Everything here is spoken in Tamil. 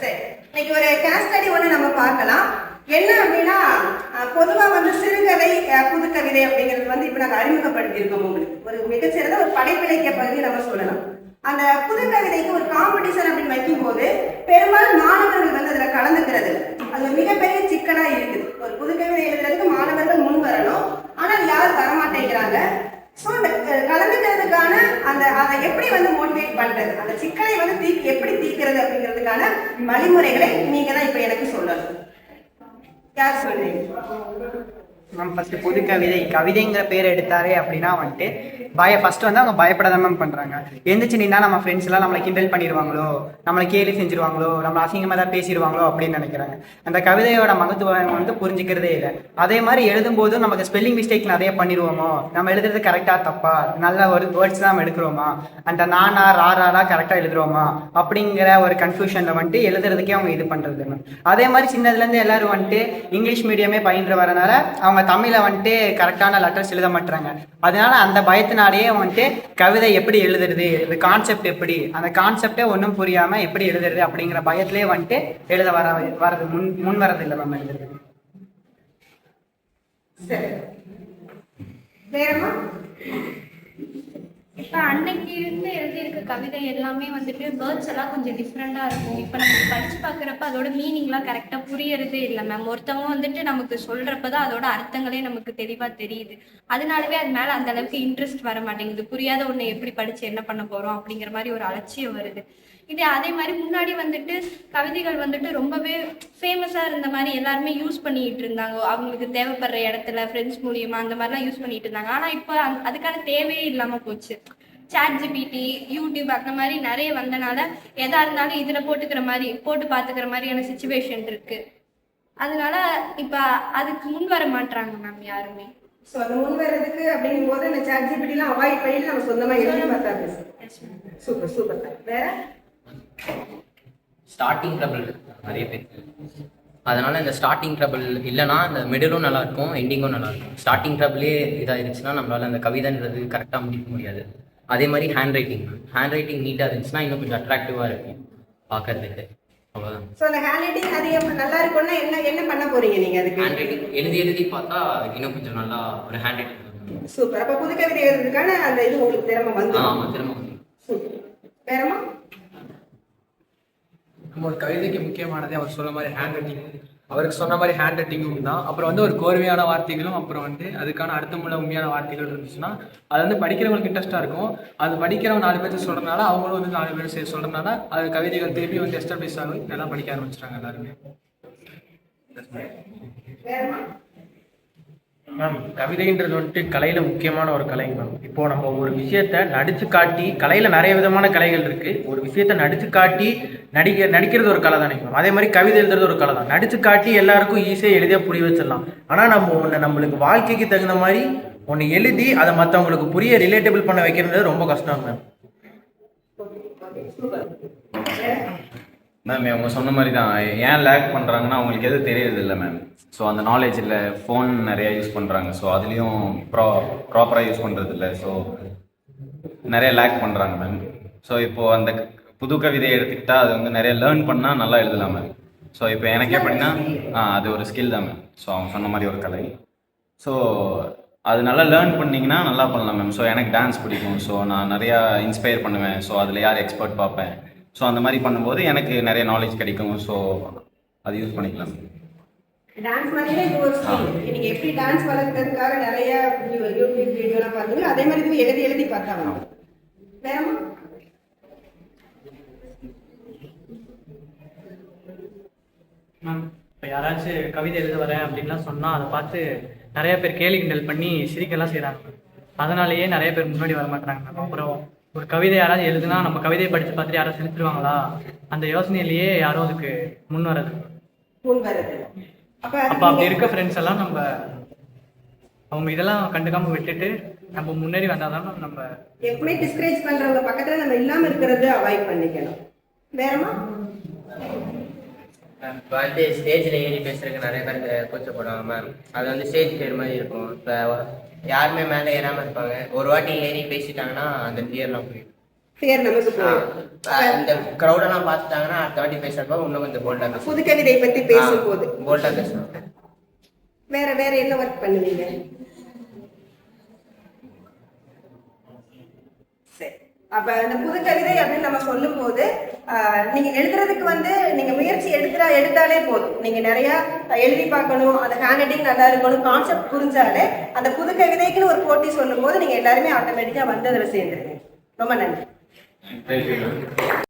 சரி, இன்னைக்கு ஒரு கேஸ் ஸ்டடி ஒன்று நம்ம பார்க்கலாம். என்ன அப்படின்னா, பொதுவாக வந்து சிறுகதை புதுக்கவிதை அப்படிங்கிறது வந்து இப்போ நாங்கள் அறிமுகப்படுத்தியிருக்கோம். உங்களுக்கு ஒரு மிகச்சிறந்த ஒரு படைப்பிலக்கிய பகுதி நம்ம சொல்லலாம். அந்த புதுக்கவிதைக்கு ஒரு காம்படிஷன் அப்படின்னு வைக்கும்போது பெரும்பாலும் மாணவர்கள் வந்து அதில் கலந்துக்கிறது அது ஒரு மிகப்பெரிய சிக்கலா இருக்குது. ஒரு புதுக்கவிதை எழுதுறதுக்கு மாணவர்கள் முன் வரணும், ஆனால் யாரும் வரமாட்டேங்கிறாங்க. ஸோ அந்த கலந்துக்கிறதுக்கான அதை எப்படி வந்து மோட்டிவேட் பண்றது, அந்த சிக்கலை வந்து எப்படி தீர்க்கிறது அப்படிங்கிறதுக்கான வழிமுறைகளை நீங்க தான் இப்ப எனக்கு சொல்லணும். யார் சொல்றீங்க? மேம் ஃபஸ்ட்டு புது கவிதைங்கிற பேர் எடுத்தாரே அப்படின்னா வந்துட்டு ஃபஸ்ட்டு வந்து அவங்க பயப்பட தான் மேம் பண்ணுறாங்க. எந்திரிச்சு நின்னா நம்ம ஃப்ரெண்ட்ஸ் எல்லாம் நம்மளை கிண்டல் பண்ணிடுவாங்களோ, நம்மளை கேலி செஞ்சிருவாங்களோ, நம்மளை அசிங்கமாக தான் பேசிடுவாங்களோ அப்படின்னு நினைக்கிறாங்க. அந்த கவிதையோட மகத்துவம் வந்து புரிஞ்சுக்கிறதே இல்லை. அதே மாதிரி எழுதும்போதும் நமக்கு ஸ்பெல்லிங் மிஸ்டேக் நிறைய பண்ணிடுவோமோ, நம்ம எழுதுறது கரெக்டாக தப்பா, நல்ல ஒரு வேர்ட்ஸ் தான் நம்ம எடுக்கிறோமா, அந்த நானா ராரா கரெக்டாக எழுதுறோமா அப்படிங்கிற ஒரு கன்ஃபியூஷனில் வந்துட்டு எழுதுறதுக்கே அவங்க இது பண்ணுறது மேம். அதே மாதிரி சின்னதுலேருந்து எல்லாரும் வந்துட்டு இங்கிலீஷ் மீடியமே பயின்று வரனால அவங்க தமிழை வந்துட்டு கரெக்டான லெட்டர்ஸ் எழுத மாட்டாங்க. அதனால அந்த பயத்தினாலேயே வந்துட்டு கவிதை எப்படி எழுதுறது, இது கான்செப்ட் எப்படி, அந்த கான்செப்டே ஒன்றும் புரியாம எப்படி எழுதுறது அப்படிங்கிற பயத்திலே வந்துட்டு எழுத வரது முன் வரது இல்லை நம்ம எழுதுறது. இப்போ அன்னைக்கு இருந்து எழுதியிருக்க கவிதை எல்லாமே வந்துட்டு வேர்ட்ஸ் எல்லாம் கொஞ்சம் டிஃப்ரெண்டாக இருக்கும். இப்போ நம்ம படித்து பார்க்குறப்ப அதோட மீனிங்லாம் கரெக்டாக புரியறதே இல்லை மேம். ஒருத்தவங்க வந்துட்டு நமக்கு சொல்கிறப்ப தான் அதோட அர்த்தங்களே நமக்கு தெளிவாக தெரியுது. அதனாலவே அது மேலே அந்த அளவுக்கு இன்ட்ரெஸ்ட் வர மாட்டேங்குது. புரியாத ஒன்று எப்படி படித்து என்ன பண்ண போகிறோம் அப்படிங்கிற மாதிரி ஒரு அலட்சியம் வருது. அதே மாதிரி முன்னாடி வந்துட்டு கவிதைகள் வந்துட்டு ரொம்பவே ஃபேமஸாக இருந்த மாதிரி எல்லாருமே யூஸ் பண்ணிட்டு இருந்தாங்க. அவங்களுக்கு தேவைப்படுற இடத்துல ஃப்ரெண்ட்ஸ் மூலியமா அந்த மாதிரிலாம் யூஸ் பண்ணிட்டு இருந்தாங்க. ஆனால் இப்போ அதுக்கான தேவையே இல்லாமல் போச்சு. ChatGPT, யூடியூப் அந்த மாதிரி நிறைய வந்தனால எதா இருந்தாலும் இதில் போட்டு பார்த்துக்கிற மாதிரியான சிச்சுவேஷன் இருக்கு. அதனால இப்போ அதுக்கு முன் வர மாட்டாங்க மேம் யாருமே. ஸோ அது முன் வர்றதுக்கு அப்படிங்கும் போது இந்த ChatGPTலாம் அவாய்ட் பண்ணி நம்ம சொந்தமாக எழுதி பார்த்தா சூப்பர் சூப்பர். வேற ஸ்டார்டிங் ட்ரபிள் நிறைய பேர், அதனால இந்த ஸ்டார்டிங் ட்ரபிள் இல்லைன்னா இந்த மிடிலும் நல்லா இருக்கும், எண்டிங்கும் நல்லா இருக்கும். ஸ்டார்டிங் ட்ரபிளே இதாகிடுச்சுன்னா நம்மளால அந்த கவிதைன்றது கரெக்டாக முடிக்க முடியாது. அதே மாதிரி ஹேண்ட் ரைட்டிங் நீட்டாக இருந்துச்சுன்னா இன்னும் கொஞ்சம் அட்ராக்டிவாக இருக்கும் பார்க்கறதுக்கு. அவ்வளோதான். ஸோ அந்த ஹேண்ட் ரைட்டிங் அது நல்லா இருக்கும்னா என்ன பண்ண போறீங்க நீங்க? அதுக்கு ஹேண்ட் ரைட்டிங் எழுதி பார்த்தா இன்னும் கொஞ்சம் நல்லா ஒரு ஹேண்ட் ரைட்டிங். சூப்பர். அப்போ புது கவிதை எழுதுறதுக்கான அந்த இது உங்களுக்கு திறமை வந்து. ஆமாம், திறமை வந்து. சூப்பர். வேறமா நம்ம ஒரு கவிதைக்கு முக்கியமானதே அவர் சொன்ன மாதிரி ஹேண்ட் ரைட்டிங், அவருக்கு சொன்ன மாதிரி ஹேண்ட் ரைட்டிங்கும் தான். அப்புறம் வந்து ஒரு கோர்வையான வார்த்தைகளும், அப்புறம் வந்து அதுக்கான அர்த்தமுள்ள உண்மையான வார்த்தைகள் இருந்துச்சுன்னா அது வந்து படிக்கிறவங்களுக்கு இன்ட்ரெஸ்ட்டாக இருக்கும். அது படிக்கிறவங்க 4 பேர் சொல்கிறதுனால, அவங்களும் வந்து 4 பேர் சொல்கிறதுனால அது கவிதைகள் திருப்பி வந்து எஸ்டாப்ளிஷ் ஆகும். நல்லா படிக்க ஆரம்பிச்சிட்டாங்க எல்லாருமே. மேம் கவிதைன்றது வந்துட்டு கலையில் முக்கியமான ஒரு கலை மேம். இப்போது நம்ம ஒரு விஷயத்தை நடித்து காட்டி, கலையில் நிறைய விதமான கலைகள் இருக்குது. ஒரு விஷயத்தை நடித்து காட்டி நடிக்கிறது ஒரு கலை தானே மேம். அதே மாதிரி கவிதை எழுதுறது ஒரு கலை தான். நடித்து காட்டி எல்லாருக்கும் ஈஸியாக எளிதாக புரிய வச்சிடலாம். ஆனால் நம்ம நம்மளுக்கு வாழ்க்கைக்கு தகுந்த மாதிரி ஒன்று எழுதி அதை மற்றவங்களுக்கு புரிய ரிலேட்டபிள் பண்ண வைக்கிறது ரொம்ப கஷ்டம் மேம். மேம் அவங்க சொன்ன மாதிரி தான். ஏன் லேக் பண்ணுறாங்கன்னா அவங்களுக்கு எதுவும் தெரியறது இல்லை மேம். ஸோ அந்த நாலேஜ் இல்லை, ஃபோன் நிறையா யூஸ் பண்ணுறாங்க. ஸோ அதுலேயும் ப்ராப்பராக யூஸ் பண்ணுறது இல்லை. ஸோ நிறைய லேக் பண்ணுறாங்க மேம். ஸோ இப்போது அந்த புது கவிதையை எடுத்துக்கிட்டால் அது வந்து நிறைய லேர்ன் பண்ணால் நல்லா எழுதலாம் மேம். ஸோ இப்போ எனக்கு எப்படின்னா அது ஒரு ஸ்கில் தான் மேம். ஸோ அவங்க சொன்ன மாதிரி ஒரு கலை. ஸோ அது நல்லா லேர்ன் பண்ணிங்கன்னா நல்லா பண்ணலாம் மேம். ஸோ எனக்கு டான்ஸ் பிடிக்கும். ஸோ நான் நிறையா இன்ஸ்பயர் பண்ணுவேன். ஸோ அதில் யார் எக்ஸ்பர்ட் பார்ப்பேன். ஸோ அந்த மாதிரி பண்ணும்போது எனக்கு நிறைய நாலேஜ் கிடைக்கும். ஸோ அது யூஸ் பண்ணிக்கலாம். டான்ஸ் மாதிரியே இது ஒரு ஸ்கில். நீங்க எப்படி டான்ஸ் வளர்க்கறதுக்காக நிறைய யூடியூப் வீடியோலாம் பார்த்தீங்க, அதே மாதிரி இது எழுதி பார்த்தா வந்து வேறமா. மேம் இப்போ யாராச்சும் கவிதை எழுத வரேன் அப்படின்லாம் சொன்னால் அதை பார்த்து நிறைய பேர் கேலி கிண்டல் பண்ணி சிரிக்கலாம் செய்கிறாங்க. அதனாலேயே நிறைய பேர் முன்னாடி வர மாட்டாங்க மேம். அப்புறம் ஒரு கவிதை யாராவது எழுதுனா நம்ம கவிதையை படித்து பார்த்துட்டு யாராவது செலுத்துருவாங்களா, அந்த யோசனையிலேயே யாரும் அதுக்கு முன் வர்றது. அப்போ அப்படி இருக்க ஃப்ரெண்ட்ஸ் எல்லாம் நம்ம அவங்க இதெல்லாம் கண்டுக்காம விட்டுட்டு நம்ம முன்னேறி வந்தாதான் நம்ம எப்பவுமே டிஸ்கரேஜ் பண்றவங்க பக்கத்துல நம்ம இல்லாம இருக்கிறது அவாய்ட் பண்ணிக்கணும். வேறமா இப்போ வந்து ஸ்டேஜில் ஏறி பேசுறதுக்கு நிறைய பேர் கூச்சப்படுவாங்க மேம். அது வந்து ஸ்டேஜ் பேர் மாதிரி இருக்கும். இப்போ யாருமே மேலே ஏறாமல் இருப்பாங்க. ஒரு வாட்டி ஏறி பேசிட்டாங்கன்னா அந்த ஃபியர்லாம் போயிடும். ஃபியர் நமக்கு போயிடும். இந்த க்ரௌடெல்லாம் பார்த்துட்டாங்கன்னா அடுத்த வாட்டி பேசுறப்ப இன்னும் கொஞ்சம் போல்டா பேசுவோம். புது கவிதை பத்தி பேசும்போது போல்டா பேசுவோம். வேற என்ன ஒர்க் பண்ணுவீங்க? சரி, அப்ப அந்த புது கவிதை அப்படின்னு நம்ம சொல்லும் போது நீங்க எழுதுறதுக்கு வந்து நீங்க முயற்சி எடுத்தாலே போதும். நீங்க நிறைய எழுதி பார்க்கணும், அந்த ஹேண்ட் ரைட்டிங் நல்லா இருக்கணும், கான்செப்ட் புரிஞ்சாலே அந்த புது கவிதைக்குன்னு ஒரு போட்டி சொல்லும் போது நீங்க எல்லாருமே ஆட்டோமேட்டிக்கா வந்து அதில் சேர்ந்துருங்க. ரொம்ப நன்றி. Thank you.